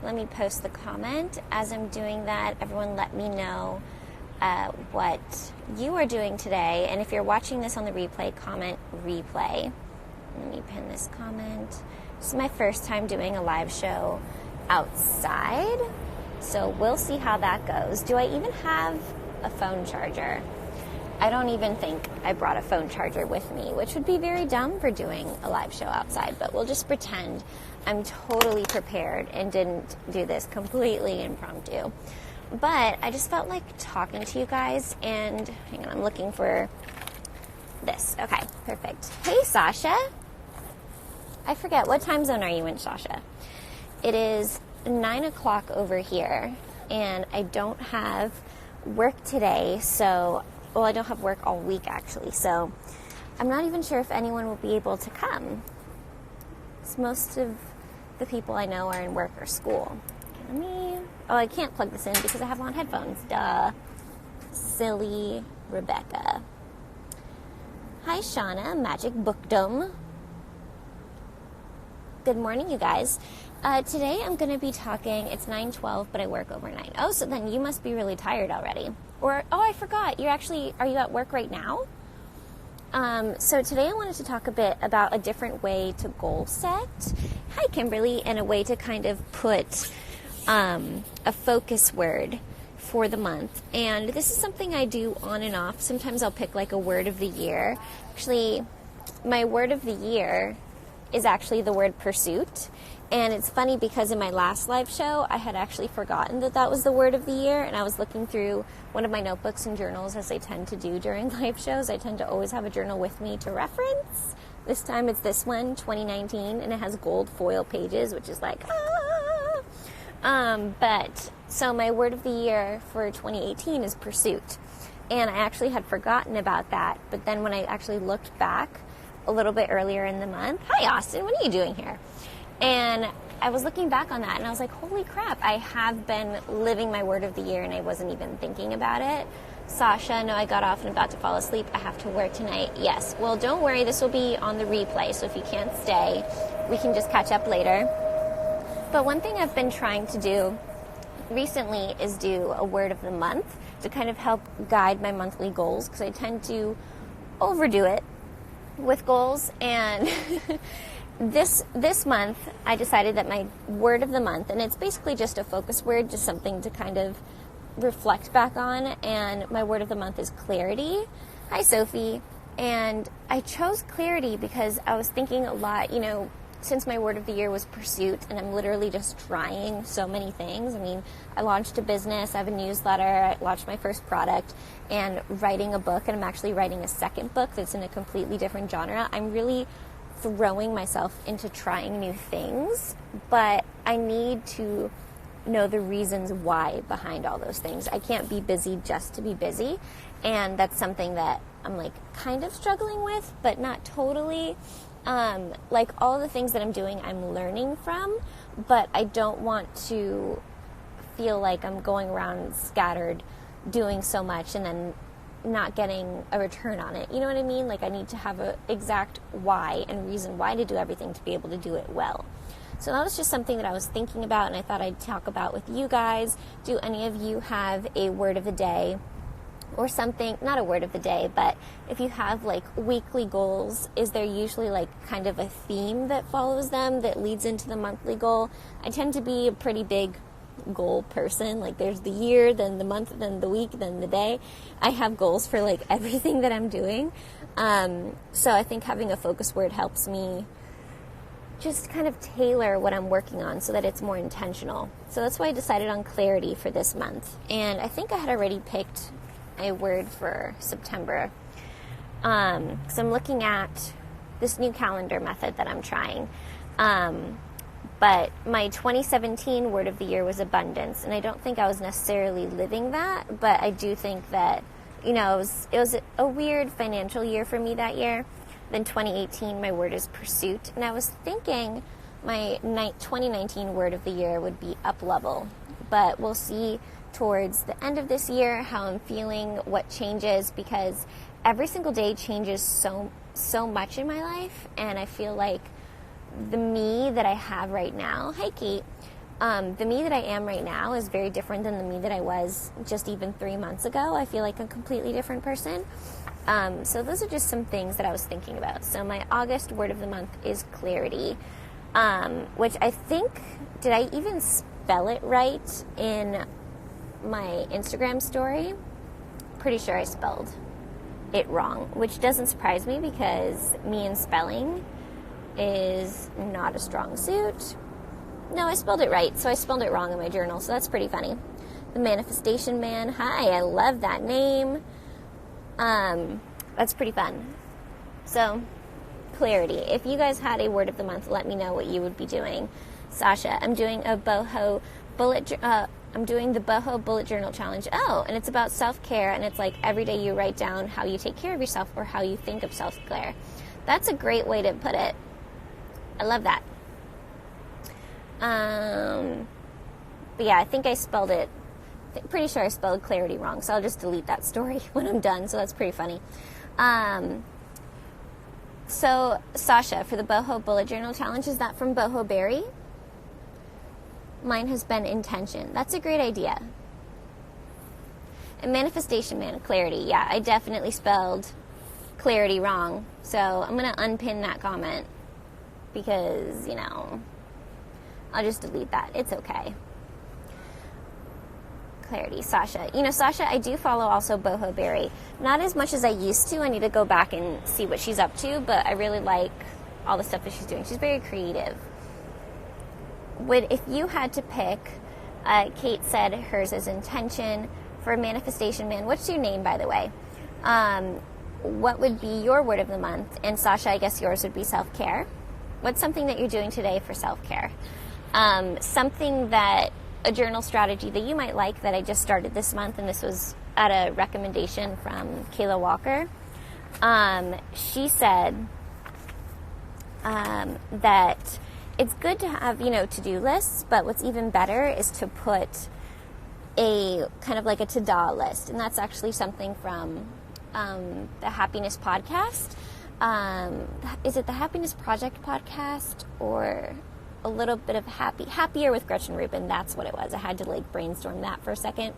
let me post the comment. As I'm doing that, everyone let me know what you are doing today. And if you're watching this on the replay, comment replay. Let me pin this comment. This is my first time doing a live show outside, so we'll see how that goes. Do I even have a phone charger? I don't even think I brought a phone charger with me, which would be very dumb for doing a live show outside, but we'll just pretend I'm totally prepared and didn't do this completely impromptu. But I just felt like talking to you guys, and hang on, I'm looking for this. Okay, perfect. Hey, Sasha. I forget, what time zone are you in, Sasha? It is 9 o'clock over here, and I don't have work today, I don't have work all week, actually, so I'm not even sure if anyone will be able to come. Most of the people I know are in work or school. I can't plug this in because I have on headphones. Duh. Silly Rebecca. Hi, Shauna, Magic Bookdom. Good morning, you guys. Today I'm going to be talking, it's 9:12, but I work overnight. Oh, so then you must be really tired already. I forgot, are you at work right now? So today I wanted to talk a bit about a different way to goal set. Hi, Kimberly, and a way to kind of put a focus word for the month. And this is something I do on and off. Sometimes I'll pick like a word of the year. Actually, my word of the year is actually the word pursuit. And it's funny because in my last live show, I had actually forgotten that was the word of the year. And I was looking through one of my notebooks and journals, as I tend to do during live shows. I tend to always have a journal with me to reference. This time it's this one, 2019, and it has gold foil pages, which is like, so my word of the year for 2018 is pursuit. And I actually had forgotten about that. But then when I actually looked back a little bit earlier in the month, hi, Austin, what are you doing here? And I was looking back on that, and I was like, holy crap, I have been living my word of the year, and I wasn't even thinking about it. Sasha, no, I got off and about to fall asleep. I have to work tonight. Yes. Well, don't worry. This will be on the replay, so if you can't stay, we can just catch up later. But one thing I've been trying to do recently is do a word of the month to kind of help guide my monthly goals, because I tend to overdo it with goals. And this month I decided that my word of the month, and it's basically just a focus word, just something to kind of reflect back on, and my word of the month is clarity. Hi, Sophie. And I chose clarity because I was thinking a lot, since my word of the year was pursuit, and I'm literally just trying so many things. I mean, I launched a business, I have a newsletter, I launched my first product, and writing a book, and I'm actually writing a second book that's in a completely different genre. I'm really throwing myself into trying new things, but I need to know the reasons why behind all those things. I can't be busy just to be busy, and that's something that I'm like kind of struggling with, but not totally. Like all the things that I'm doing, I'm learning from, but I don't want to feel like I'm going around scattered doing so much and then not getting a return on it. You know what I mean? Like I need to have an exact why and reason why to do everything to be able to do it well. So that was just something that I was thinking about, and I thought I'd talk about with you guys. Do any of you have a word of the day or something? Not a word of the day, but if you have like weekly goals, is there usually like kind of a theme that follows them that leads into the monthly goal? I tend to be a pretty big goal person. Like there's the year, then the month, then the week, then the day. I have goals for like everything that I'm doing. So I think having a focus word helps me just kind of tailor what I'm working on so that it's more intentional. So that's why I decided on clarity for this month. And I think I had already picked a word for September. So I'm looking at this new calendar method that I'm trying. But my 2017 word of the year was abundance. And I don't think I was necessarily living that, but I do think that, it was a weird financial year for me that year. Then 2018, my word is pursuit. And I was thinking my 2019 word of the year would be up level. But we'll see towards the end of this year how I'm feeling, what changes, because every single day changes so much in my life. And I feel like the me that I have right now, hi Kate, The me that I am right now is very different than the me that I was just even 3 months ago. I feel like a completely different person. So those are just some things that I was thinking about. So my August word of the month is clarity, which I think, did I even spell it right in my Instagram story? Pretty sure I spelled it wrong, which doesn't surprise me because me and spelling is not a strong suit. No, I spelled it right, so I spelled it wrong in my journal, so that's pretty funny. The Manifestation Man. Hi, I love that name. That's pretty fun. So, clarity. If you guys had a word of the month, let me know what you would be doing. Sasha, I'm doing a boho bullet. I'm doing the boho bullet journal challenge. Oh, and it's about self-care, and it's like every day you write down how you take care of yourself or how you think of self-care. That's a great way to put it. I love that. But yeah, I think I spelled it. Pretty sure I spelled clarity wrong, so I'll just delete that story when I'm done. So that's pretty funny. So Sasha, for the boho bullet journal challenge, is that from Boho Berry? Mine has been intention. That's a great idea. And Manifestation Man, clarity. Yeah, I definitely spelled clarity wrong. So I'm going to unpin that comment because, I'll just delete that. It's okay. Clarity. Sasha. Sasha, I do follow also Boho Berry. Not as much as I used to. I need to go back and see what she's up to, but I really like all the stuff that she's doing. She's very creative. If you had to pick, Kate said hers is intention. For Manifestation Man, what's your name, by the way? What would be your word of the month? And Sasha, I guess yours would be self-care. What's something that you're doing today for self-care? Something that, a journal strategy that you might like that I just started this month, and this was at a recommendation from Kayla Walker. She said that it's good to have, to-do lists, but what's even better is to put a kind of like a to-do list. And that's actually something from the Happiness Podcast. Is it the Happiness Project podcast or a little bit of Happier with Gretchen Rubin? That's what it was. I had to brainstorm that for a second.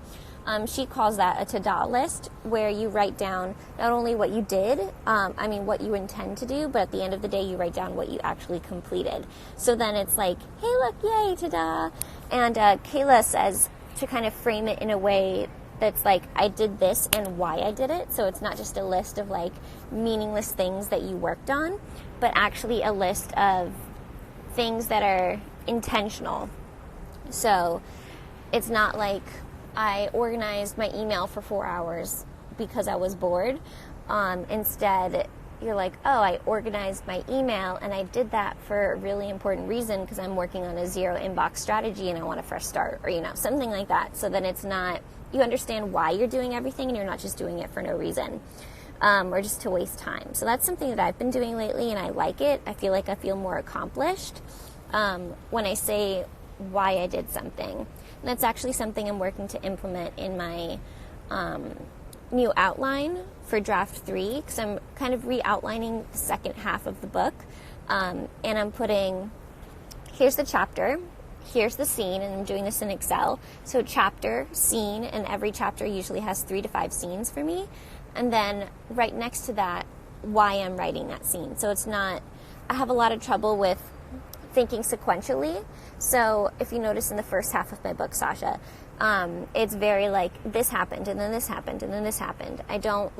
She calls that a to-do list, where you write down not only what you did, what you intend to do, but at the end of the day, you write down what you actually completed. So then it's like, hey, look, yay, ta-da. And Kayla says to kind of frame it in a way that's like, I did this and why I did it. So it's not just a list of meaningless things that you worked on, but actually a list of things that are intentional. So it's not like I organized my email for 4 hours because I was bored. Instead, you're like, oh, I organized my email and I did that for a really important reason because I'm working on a zero inbox strategy and I want a fresh start, or something like that. So then it's not, you understand why you're doing everything and you're not just doing it for no reason. Or just to waste time. So that's something that I've been doing lately, and I like it. I feel like I feel more accomplished when I say why I did something. And that's actually something I'm working to implement in my new outline for draft 3, because I'm kind of re-outlining the second half of the book. And I'm putting, here's the chapter, here's the scene, and I'm doing this in Excel. So chapter, scene, and every chapter usually has 3 to 5 scenes for me. And then right next to that, why I'm writing that scene. So it's not, I have a lot of trouble with thinking sequentially. So if you notice in the first half of my book, Sasha, it's very this happened, and then this happened, and then this happened. I don't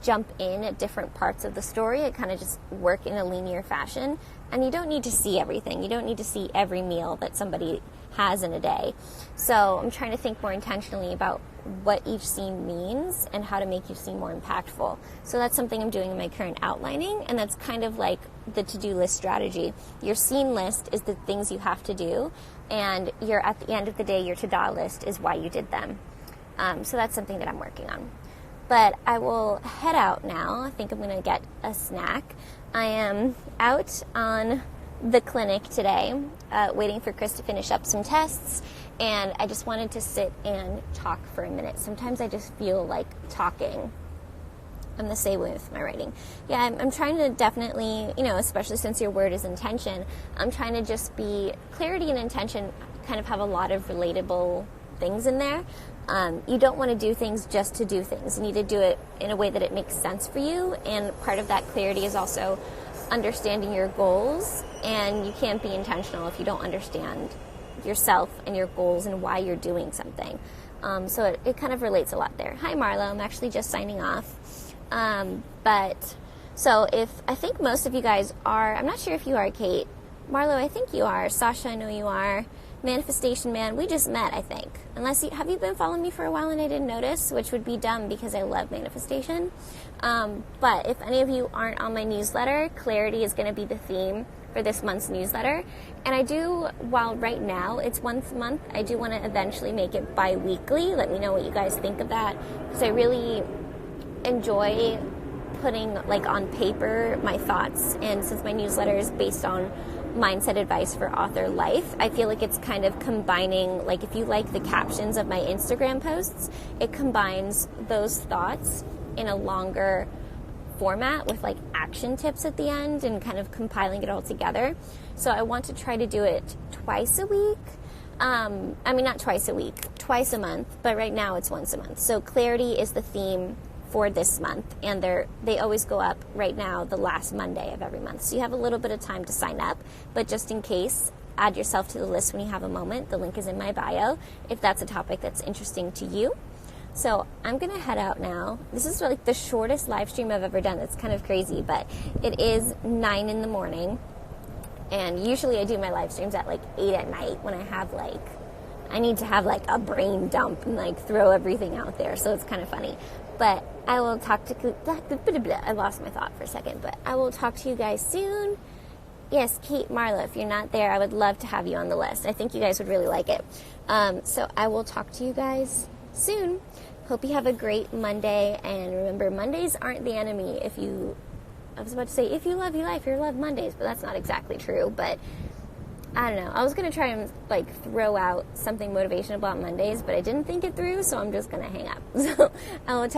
jump in at different parts of the story. I kind of just work in a linear fashion. And you don't need to see everything. You don't need to see every meal that somebody has in a day. So I'm trying to think more intentionally about what each scene means and how to make each scene more impactful. So that's something I'm doing in my current outlining, and that's kind of like the to-do list strategy. Your scene list is the things you have to do, and at the end of the day, your to-do list is why you did them. So that's something that I'm working on. But I will head out now. I think I'm going to get a snack. I am out on the clinic today, waiting for Chris to finish up some tests, and I just wanted to sit and talk for a minute. Sometimes I just feel like talking. I'm the same way with my writing. Yeah, I'm trying to definitely, especially since your word is intention, I'm trying to just be, clarity and intention kind of have a lot of relatable things in there. You don't want to do things just to do things. You need to do it in a way that it makes sense for you, and part of that clarity is also understanding your goals, and you can't be intentional if you don't understand yourself and your goals and why you're doing something. So it kind of relates a lot there. Hi, Marlo. I'm actually just signing off. So I think most of you guys are, I'm not sure if you are, Kate. Marlo, I think you are. Sasha, I know you are. Manifestation Man, we just met, I think. Have you been following me for a while and I didn't notice, which would be dumb because I love manifestation. But if any of you aren't on my newsletter, clarity is going to be the theme for this month's newsletter. And while right now it's once a month, I do want to eventually make it bi-weekly. Let me know what you guys think of that, because I really enjoy putting on paper my thoughts. And since my newsletter is based on mindset advice for author life, I feel like it's kind of combining, if you like the captions of my Instagram posts, it combines those thoughts in a longer format with action tips at the end and kind of compiling it all together. So I want to try to do it twice a week. Not twice a week, twice a month, but right now it's once a month. So clarity is the theme for this month, and they always go up right now the last Monday of every month. So you have a little bit of time to sign up, but just in case, add yourself to the list when you have a moment. The link is in my bio if that's a topic that's interesting to you. So I'm going to head out now. This is the shortest live stream I've ever done. It's kind of crazy, but it is 9 in the morning, and usually I do my live streams at 8 at night when I have I need to have a brain dump and throw everything out there. So it's kind of funny. But I will talk to I lost my thought for a second, but I will talk to you guys soon. Yes, Kate, Marla, if you're not there, I would love to have you on the list. I think you guys would really like it. So I will talk to you guys soon. Hope you have a great Monday, and remember, Mondays aren't the enemy. I was about to say, if you love your life, you'll love Mondays, but that's not exactly true. But I don't know. I was going to try and throw out something motivational about Mondays, but I didn't think it through, so I'm just going to hang up. So I will